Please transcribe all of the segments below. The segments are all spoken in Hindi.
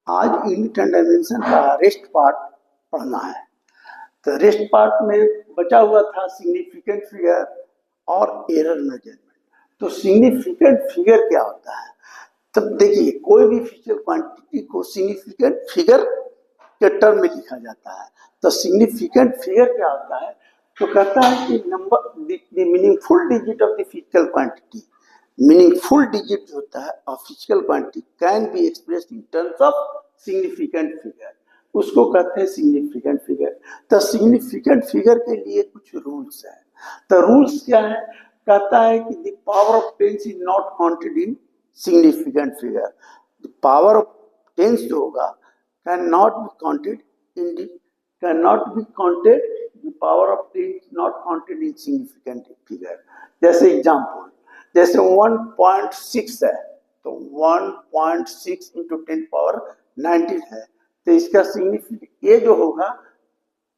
आज यूनिट एंड डायमेंशन का रेस्ट पार्ट पढ़ना है। तो रेस्ट पार्ट में बचा हुआ था सिग्निफिकेंट फिगर और एरर मेजरमेंट। तो सिग्निफिकेंट फिगर क्या होता है? तब देखिए, कोई भी फिजिकल क्वांटिटी को सिग्निफिकेंट फिगर के टर्म में लिखा जाता है। तो सिग्निफिकेंट फिगर क्या होता है? तो कहता है कि number the meaningful digit of the physical quantity, meaningful digit होता है of physical quantity can be expressed in terms of significant figure, उसको कहते हैं सिग्निफिकेंट फिगर। तो सिग्निफिकेंट फिगर के लिए कुछ रूल्स है। तो रूल्स क्या है? कहता है कि the power of tens is not counted in significant figure. The power of tens जो होगा can not be counted in the power of tens not counted in significant figure. जैसे एग्जांपल, जैसे 1.6 है तो 1.6 इंटू 10 पावर 19 है। तो इसका सिग्निफिकेंट ये जो होगा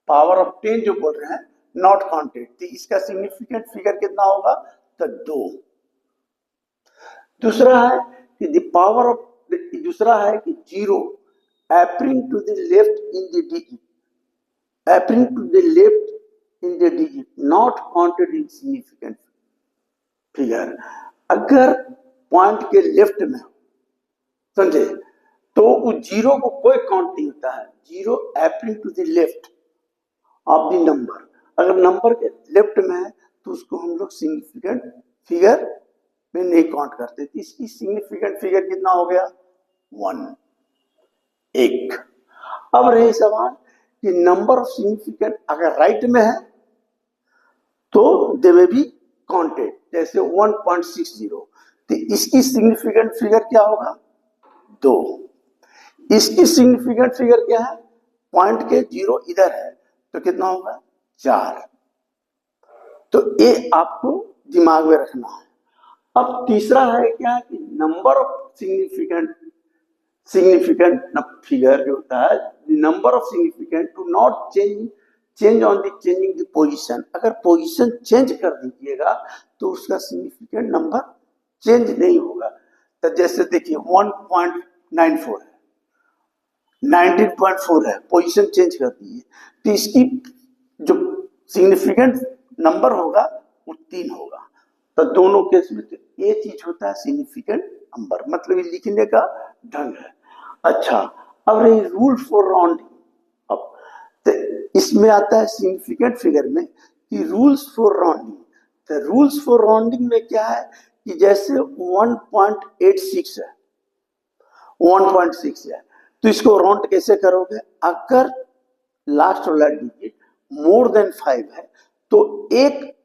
पावर ऑफ 10 जो बोल रहे हैं नॉट काउंटेड, तो इसका सिग्निफिकेंट फिगर कितना होगा? तो 2। दूसरा है कि दूसरा है कि 0 appearing to the left in the digit not counted in significant figure. अगर पॉइंट के लेफ्ट में हो, समझे, तो उस 0 को कोई काउंट नहीं होता है। 0 appearing to the left of the number, अगर नंबर के लेफ्ट में है तो उसको हम लोग सिग्निफिकेंट फिगर में नहीं काउंट करते। तो इसकी सिग्निफिकेंट फिगर कितना हो गया? 1। अब रही सवाल कि नंबर ऑफ सिग्निफिकेंट अगर राइट में है तो दे में भी काउंटेड, जैसे 1.60, तो इसकी सिग्निफिकेंट फिगर क्या होगा? 2। इसकी सिग्निफिकेंट फिगर क्या है? पॉइंट के 0 इधर है तो कितना होगा? 4। तो ये आपको दिमाग में रखना है। अब तीसरा है क्या कि नंबर ऑफ सिग्निफिकेंट फिगर जो होता है, number of significant to not change on the changing the position. अगर पोजीशन चेंज कर दीजिएगा तो उसका सिग्निफिकेंट नंबर चेंज नहीं होगा। तो जैसे देखिए 1.94 है, 19.4 है, पोजीशन चेंज कर दीजिए तो इसकी जो सिग्निफिकेंट नंबर होगा वो 3 होगा। तो दोनों केस में तो ये चीज होता है सिग्निफिकेंट नंबर, मतलब ये लिखने का ढंग है। अच्छा, अब रही रूल फॉर राउंडिंग। अब तो इसमें आता है सिग्निफिकेंट फिगर में कि रूल्स फॉर राउंडिंग। तो रूल्स फॉर राउंडिंग में क्या है कि जैसे 1.86 है, 1.6 है, तो इसको राउंड कैसे करोगे? अगर लास्ट वाला डिजिट मोर देन 5 है तो एक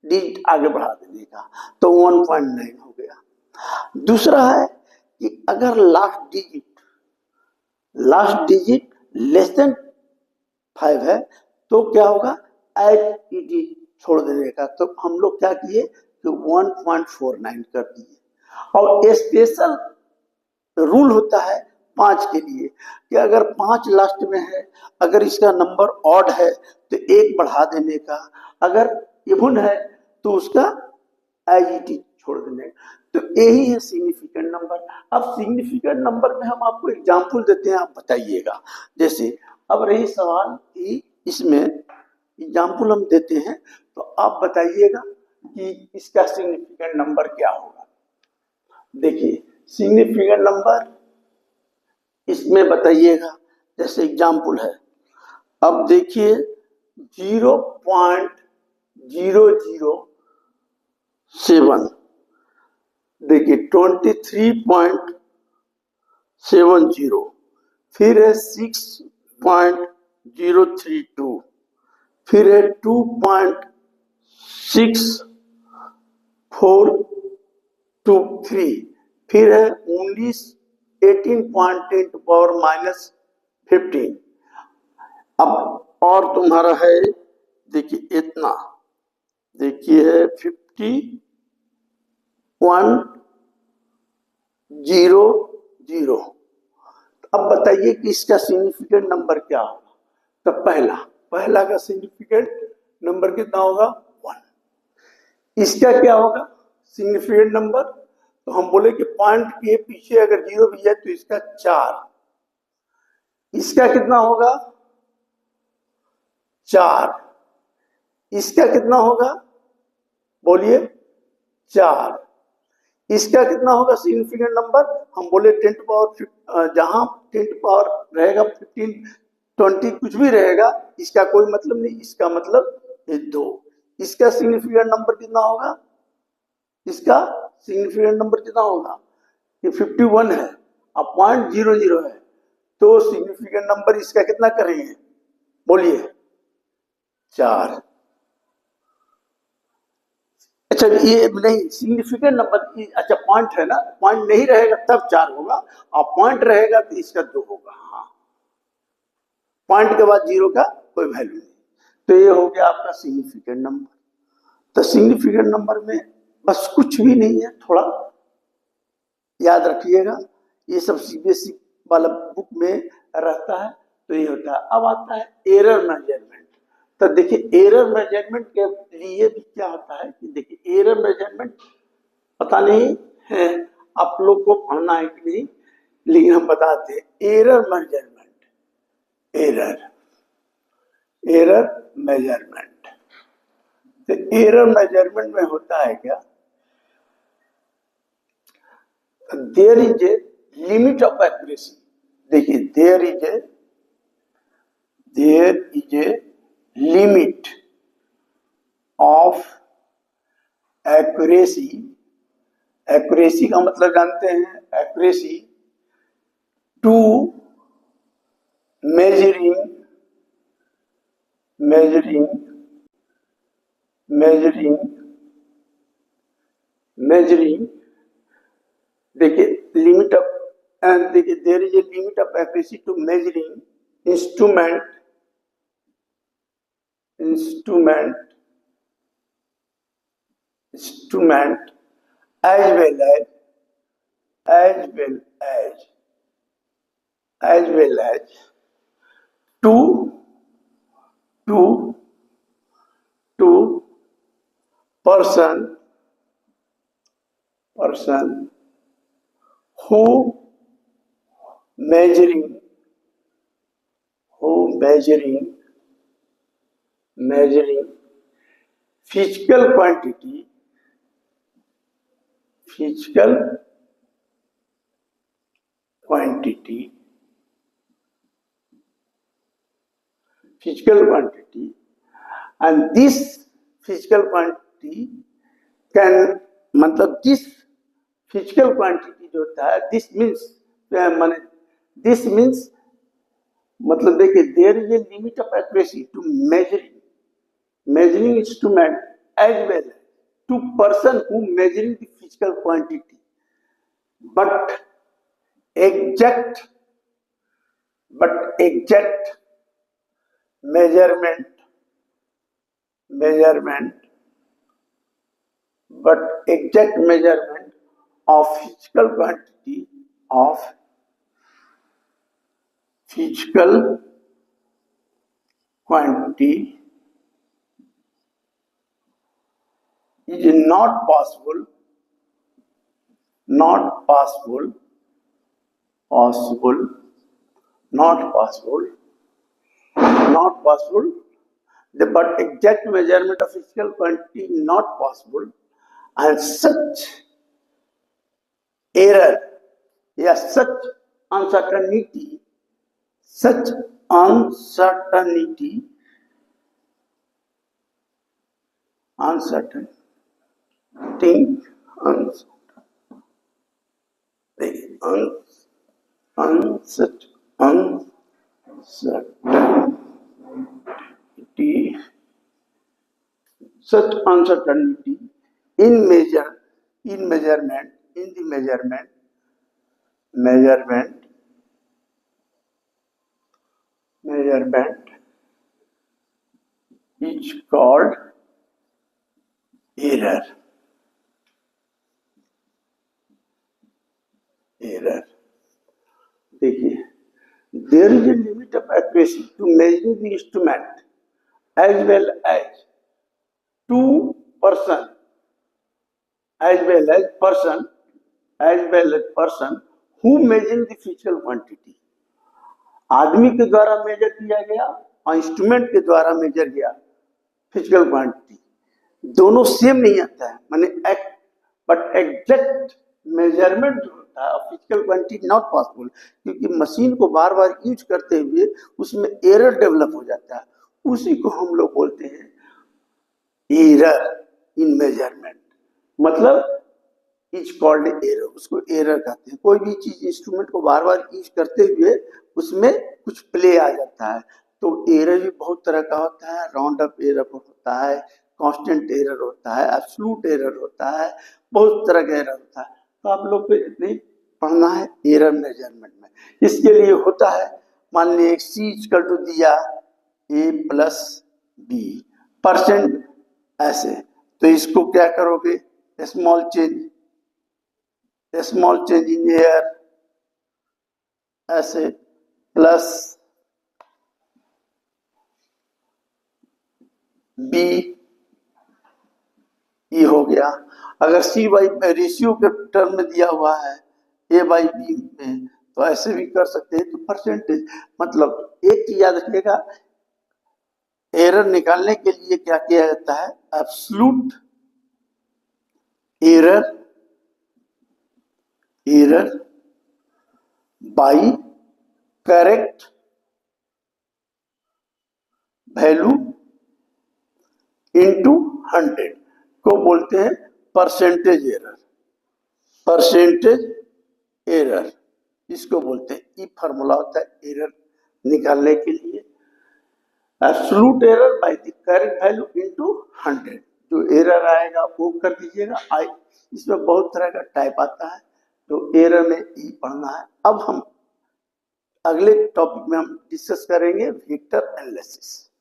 डिजिट आगे बढ़ा देने का, तो 1.9 हो गया। दूसरा है कि अगर लास्ट डिजिट लेस देन 5 है तो क्या होगा? एज इट इज छोड़ देने का। तो हम लोग क्या किए कि 1.49 कर दिए। और स्पेशल रूल होता है 5 के लिए कि अगर 5 लास्ट में है, अगर इसका नंबर ऑड है तो 1 बढ़ा देने का, अगर इवन है तो उसका एज इट इज छोड़ देने का। तो यही है सिग्निफिकेंट नंबर। अब सिग्निफिकेंट नंबर में हम आपको एग्जांपल देते हैं, आप बताइएगा। जैसे अब रही सवाल कि इसमें एग्जांपल हम देते हैं तो आप बताइएगा कि इसका सिग्निफिकेंट नंबर क्या होगा। देखिए सिग्निफिकेंट नंबर इसमें बताइएगा। जैसे एग्जांपल है, अब देखिए 0.007, देखिए 23.70, फिर है 6.032, फिर है 2.6423, फिर है 18.10 टू पावर -15। अब और तुम्हारा है, देखिए इतना, देखिए है 5100। अब बताइए कि इसका सिग्निफिकेंट नंबर क्या होगा? तो पहला का सिग्निफिकेंट नंबर कितना होगा? 1। इसका क्या होगा सिग्निफिकेंट नंबर? तो हम बोले कि पॉइंट के पीछे अगर 0 भी है तो इसका 4, इसका कितना होगा 4, इसका कितना होगा बोलिए 4, इसका कितना होगा सिग्निफिकेंट नंबर, हम बोले 10 पावर, जहां 10 पावर रहेगा 15 20 कुछ भी रहेगा, इसका कोई मतलब नहीं, इसका मतलब ये 2। इसका सिग्निफिकेंट नंबर कितना होगा, इसका सिग्निफिकेंट नंबर कितना होगा, ये 51 है, अब 0.00 है, तो सिग्निफिकेंट नंबर इसका कितना करेंगे बोलिए 4। अच्छा ये नहीं सिग्निफिकेंट नंबर, अच्छा पॉइंट है ना, पॉइंट नहीं रहेगा तब 4 होगा, और पॉइंट रहेगा तो इसका 2 होगा। हाँ, पॉइंट के बाद 0 का कोई वैल्यू नहीं, तो ये हो गया आपका सिग्निफिकेंट नंबर। तो सिग्निफिकेंट नंबर में बस कुछ भी नहीं है, थोड़ा याद रखिएगा, ये सब सीबीएसई वाला बुक में रहता है, तो ये होता है। अब आता है एरर मेजरमेंट। तो देखिए एरर मेजरमेंट के लिए भी क्या होता है कि देखिए एरर मेजरमेंट पता नहीं है आप लोग को पढ़ना है कि नहीं, लेकिन हम बताते हैं एरर मेजरमेंट, एरर मेजरमेंट। तो एरर मेजरमेंट में होता है क्या, there is a limit of accuracy. देखिए there is a limit of accuracy. Accuracy का मतलब जानते हैं, एक्यूरेसी टू मेजरिंग देखिए लिमिट ऑफ, एंड देखिए there is a limit of accuracy to measuring instrument as well as to person who measuring physical quantity and this physical quantity can, मतलब this physical quantity जो होता है, this means मतलब देखिए there is a limit of accuracy to measuring instrument as well to person who measuring the physical quantity, but exact measurement of physical quantity is not possible but exact measurement of physical quantity is not possible, and such error या such uncertainty in the measurement is called error. देखिए there is a limit of accuracy to measuring the instrument as well as to person who measure the physical quantity, आदमी के द्वारा मेजर किया गया और इंस्ट्रूमेंट के द्वारा मेजर किया फिजिकल क्वांटिटी, दोनों सेम नहीं आता है, माने बट एग्जैक्ट मेजरमेंट जो होता है फिजिकल क्वांटिटी नॉट पॉसिबल, क्योंकि मशीन को बार बार यूज करते हुए उसमें एरर डेवलप हो जाता है, उसी को हम लोग बोलते हैं एरर इन मेजरमेंट, मतलब इज कॉल्ड एरर, उसको एरर कहते हैं। कोई भी चीज इंस्ट्रूमेंट को बार बार यूज करते हुए उसमें कुछ प्ले आ जाता है, तो एरर भी बहुत तरह का होता है, राउंड अप एरर होता है, कांस्टेंट एरर होता है, एब्सोल्यूट एरर होता है, बहुत तरह का एरर होता है। तो आप लोग को इतनी पढ़ना है एरर मेजरमेंट में। इसके लिए होता है, मान लीजिए सी इक्वल टू दिया ए प्लस बी परसेंट ऐसे, तो इसको क्या करोगे, स्मॉल चेंज इन एयर ऐसे प्लस बी ई हो गया। अगर सी बाई रेशियो के टर्म में दिया हुआ है ए बाई बी में, तो ऐसे भी कर सकते हैं। तो परसेंटेज मतलब एक चीज याद रखिएगा, एरर निकालने के लिए क्या किया जाता है, absolute error by correct value into 100 को बोलते हैं परसेंटेज एरर, इसको बोलते हैं। ये फार्मूला होता है एरर निकालने के लिए, absolute error by the correct value into 100। जो एरर आएगा वो कर दीजिएगा। इसमें बहुत तरह का टाइप आता है, तो एरर में ई पढ़ना है। अब हम अगले टॉपिक में हम डिस्कस करेंगे वेक्टर एनालिसिस।